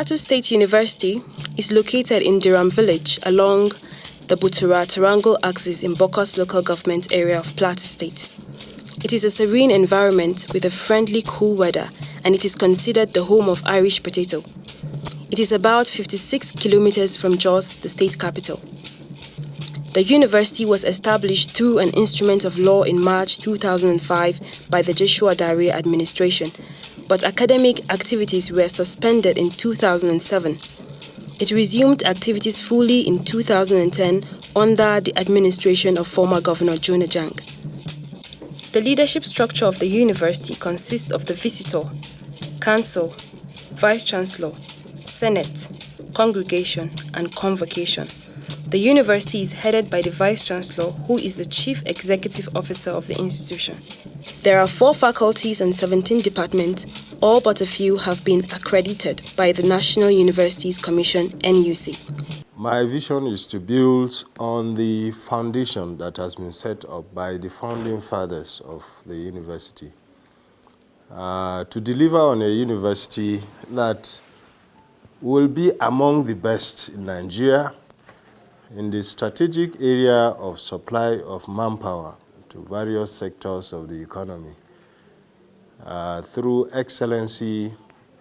Plateau State University is located in Durham Village along the Butura-Tarango axis in Bokkos local government area of Plateau State. It is a serene environment with a friendly, cool weather, and it is considered the home of Irish potato. It is about 56 kilometers from Jos, the state capital. The university was established through an instrument of law in March 2005 by the Joshua Dare administration, but academic activities were suspended in 2007. It resumed activities fully in 2010 under the administration of former Governor Jonah Jang. The leadership structure of the university consists of the Visitor, Council, Vice-Chancellor, Senate, Congregation, and Convocation. The university is headed by the Vice-Chancellor, who is the Chief Executive Officer of the institution. There are 4 faculties and 17 departments. All but a few have been accredited by the National Universities Commission, NUC. My vision is to build on the foundation that has been set up by the founding fathers of the university. To deliver on a university that will be among the best in Nigeria in the strategic area of supply of manpower to various sectors of the economy, through excellency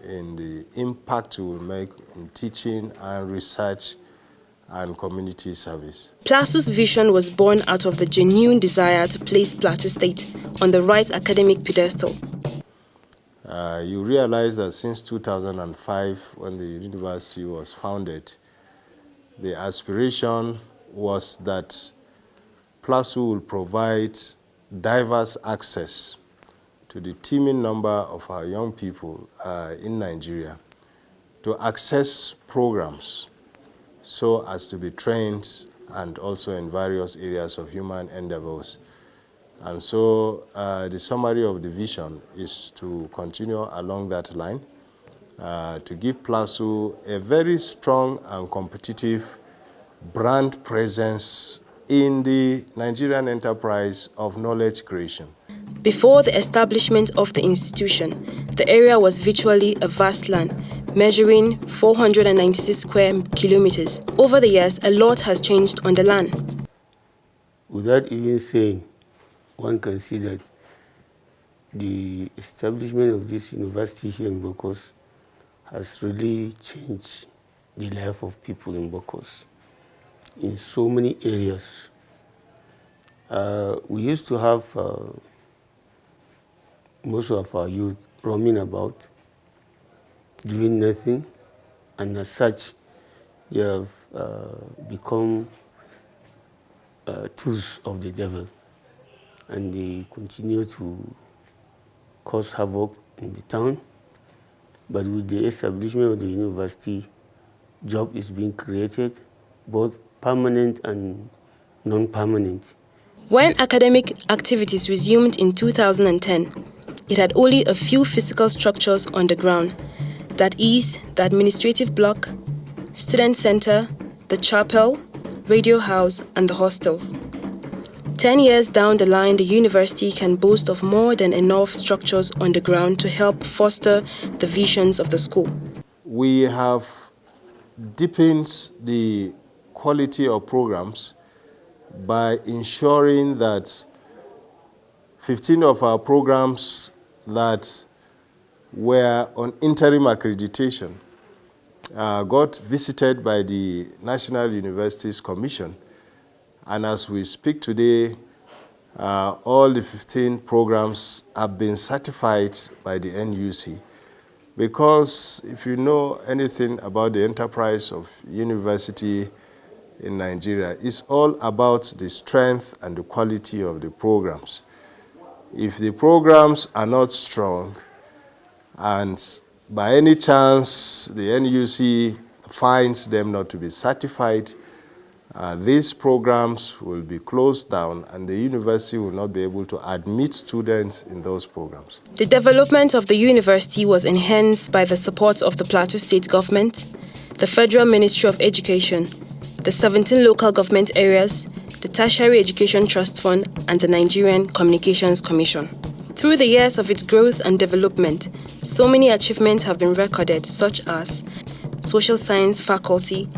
in the impact we will make in teaching and research and community service. Plateau's vision was born out of the genuine desire to place Plateau State on the right academic pedestal. You realize that since 2005, when the university was founded, the aspiration was that Plateau will provide diverse access to the teeming number of our young people in Nigeria to access programs so as to be trained and also in various areas of human endeavors. And so the summary of the vision is to continue along that line, to give Plateau a very strong and competitive brand presence in the Nigerian enterprise of knowledge creation. Before the establishment of the institution, the area was virtually a vast land, measuring 496 square kilometers. Over the years, a lot has changed on the land. Without even saying, one can see that the establishment of this university here in Bokkos has really changed the life of people in Bokkos in so many areas. We used to have most of our youth roaming about, doing nothing, and as such, they have become tools of the devil, and they continue to cause havoc in the town. But with the establishment of the university, job is being created, both permanent and non-permanent. When academic activities resumed in 2010, it had only a few physical structures on the ground. That is, the administrative block, student center, the chapel, radio house, and the hostels. 10 years down the line, the university can boast of more than enough structures on the ground to help foster the visions of the school. We have deepened the quality of programs by ensuring that 15 of our programs that were on interim accreditation got visited by the National Universities Commission. And as we speak today, all the 15 programs have been certified by the NUC. Because if you know anything about the enterprise of university in Nigeria, it's all about the strength and the quality of the programs. If the programs are not strong, and by any chance the NUC finds them not to be certified, these programs will be closed down and the university will not be able to admit students in those programs. The development of the university was enhanced by the support of the Plateau State Government, the Federal Ministry of Education, the 17 local government areas, the Tertiary Education Trust Fund, and the Nigerian Communications Commission. Through the years of its growth and development, so many achievements have been recorded, such as social science faculty,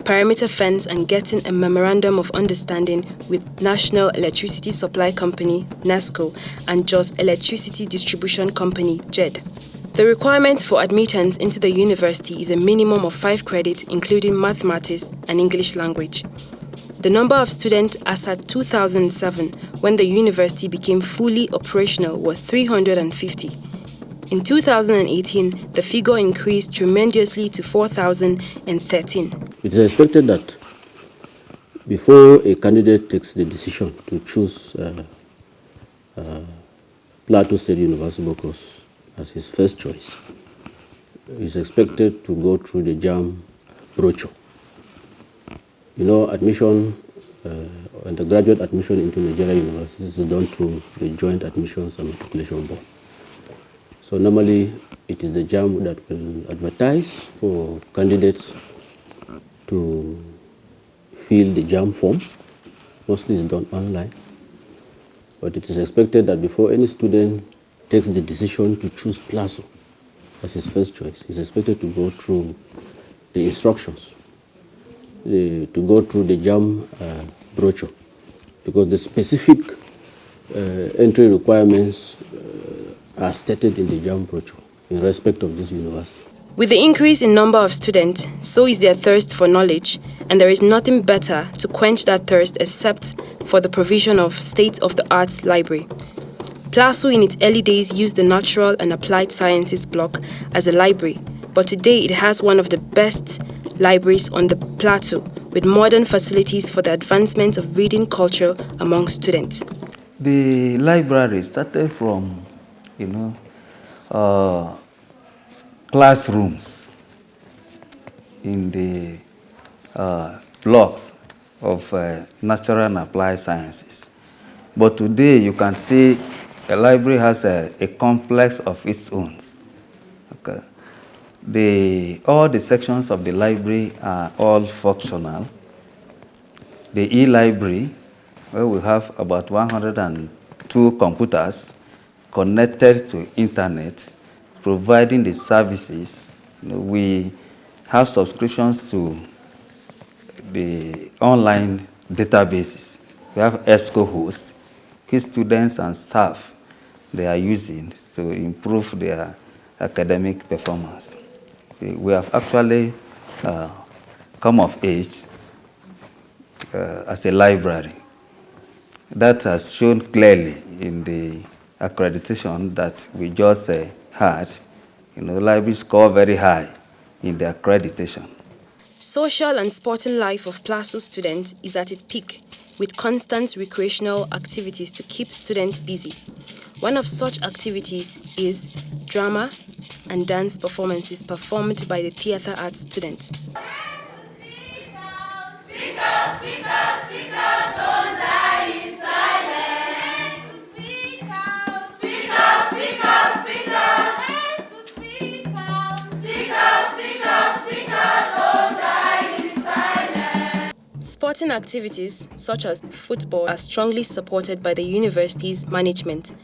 perimeter fence, and getting a memorandum of understanding with National Electricity Supply Company, NESCO, and Jos Electricity Distribution Company, JED. The requirement for admittance into the university is a minimum of 5 credits, including mathematics and English language. The number of students as at 2007, when the university became fully operational, was 350. In 2018, the figure increased tremendously to 4,013. It is expected that before a candidate takes the decision to choose Plateau State University Bokkos as his first choice, he is expected to go through the JAM brochure. You know, admission, undergraduate admission into Nigerian universities is done through the Joint Admissions and Matriculation Board. So normally, it is the JAM that will advertise for candidates to fill the JAM form. Mostly it's done online. But it is expected that before any student takes the decision to choose Plateau as his first choice, he's expected to go through the instructions, to go through the JAM brochure, because the specific entry requirements are stated in the JAM brochure in respect of this university. With the increase in number of students, so is their thirst for knowledge, and there is nothing better to quench that thirst except for the provision of state-of-the-art library. Plateau in its early days used the Natural and Applied Sciences block as a library, but today it has one of the best libraries on the Plateau, with modern facilities for the advancement of reading culture among students. The library started from, classrooms in the blocks of natural and applied sciences. But today you can see a library has a complex of its own. Okay. All the sections of the library are all functional. The e-library, where we have about 102 computers connected to internet, providing the services. We have subscriptions to the online databases. We have EBSCO hosts, which students and staff they are using to improve their academic performance. We have actually come of age as a library. That has shown clearly in the accreditation that we just had. Libraries score very high in the accreditation. Social and sporting life of Plateau students is at its peak, with constant recreational activities to keep students busy. One of such activities is drama and dance performances performed by the theatre arts students. Sporting activities such as football are strongly supported by the university's management.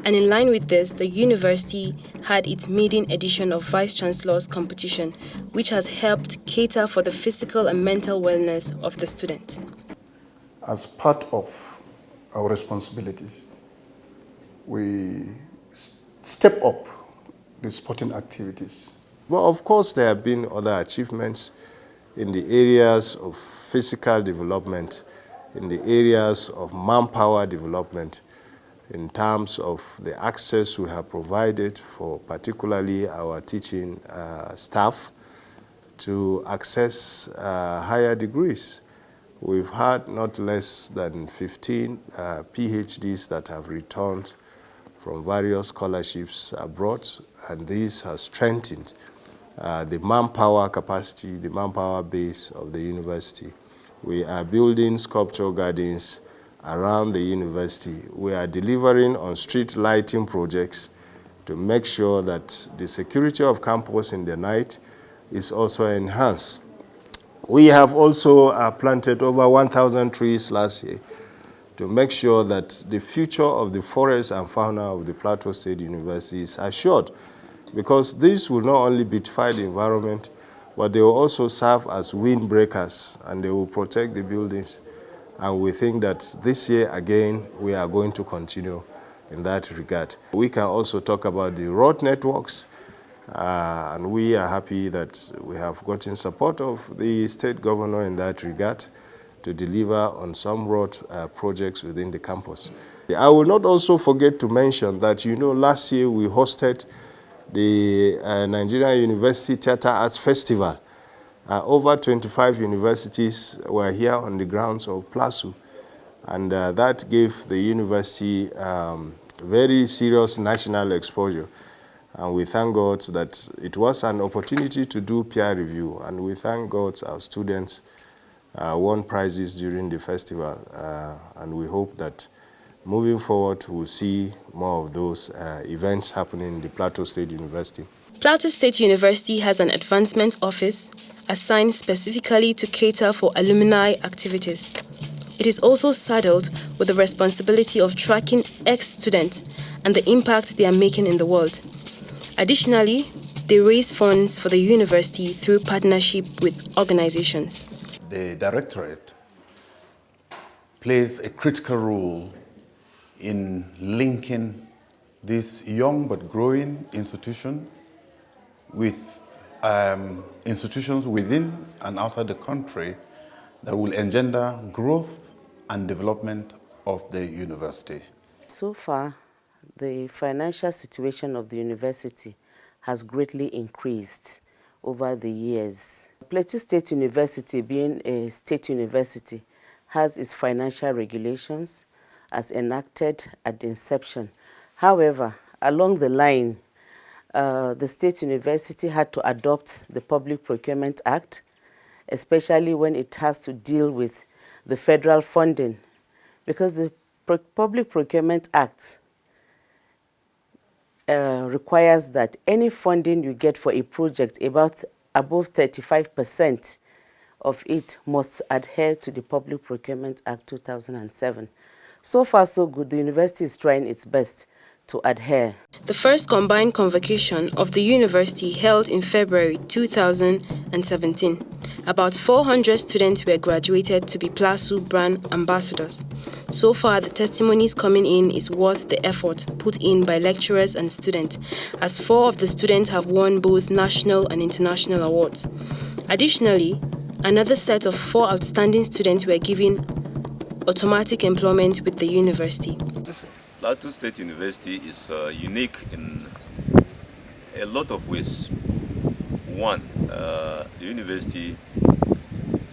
And in line with this, the university had its maiden edition of Vice Chancellor's competition, which has helped cater for the physical and mental wellness of the student. As part of our responsibilities, we step up the sporting activities. Well, of course, there have been other achievements in the areas of physical development, in the areas of manpower development, in terms of the access we have provided for particularly our teaching staff to access higher degrees. We've had not less than 15 PhDs that have returned from various scholarships abroad, and this has strengthened the manpower capacity, the manpower base of the university. We are building sculpture gardens around the university. We are delivering on street lighting projects to make sure that the security of campus in the night is also enhanced. We have also planted over 1,000 trees last year to make sure that the future of the forest and fauna of the Plateau State University is assured, because this will not only beautify the environment, but they will also serve as windbreakers, and they will protect the buildings. And we think that this year, again, we are going to continue in that regard. We can also talk about the road networks, and we are happy that we have gotten support of the state governor in that regard to deliver on some road projects within the campus. I will not also forget to mention that, last year we hosted the Nigerian University Theatre Arts Festival. Over 25 universities were here on the grounds of Plateau, and that gave the university very serious national exposure. And we thank God that it was an opportunity to do peer review, and we thank God our students won prizes during the festival, and we hope that moving forward we'll see more of those events happening in the Plateau State University. Plateau State University has an advancement office assigned specifically to cater for alumni activities. It is also saddled with the responsibility of tracking ex-students and the impact they are making in the world. Additionally, they raise funds for the university through partnership with organizations. The directorate plays a critical role in linking this young but growing institution with institutions within and outside the country that will engender growth and development of the university. So far, the financial situation of the university has greatly increased over the years. Plateau State University, being a state university, has its financial regulations as enacted at the inception. However, along the line, the State University had to adopt the Public Procurement Act, especially when it has to deal with the federal funding, because the Public Procurement Act requires that any funding you get for a project, above 35% of it must adhere to the Public Procurement Act 2007. So far, so good. The university is trying its best to adhere. The first combined convocation of the university held in February 2017. About 400 students were graduated to be Plateau brand ambassadors. So far, the testimonies coming in is worth the effort put in by lecturers and students, as 4 of the students have won both national and international awards. Additionally, another set of 4 outstanding students were given automatic employment with the university. Plateau State University is unique in a lot of ways. One, the university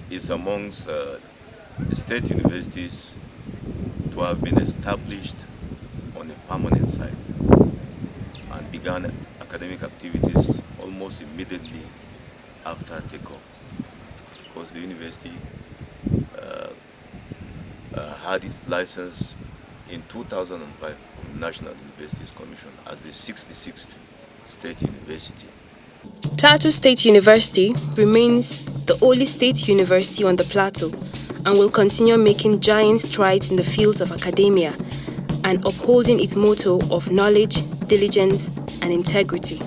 is amongst the state universities to have been established on a permanent site and began academic activities almost immediately after takeoff, because the university had its license in 2005 from the National Universities Commission as the 66th state university. Plateau State University remains the only state university on the plateau and will continue making giant strides in the fields of academia and upholding its motto of knowledge, diligence, and integrity.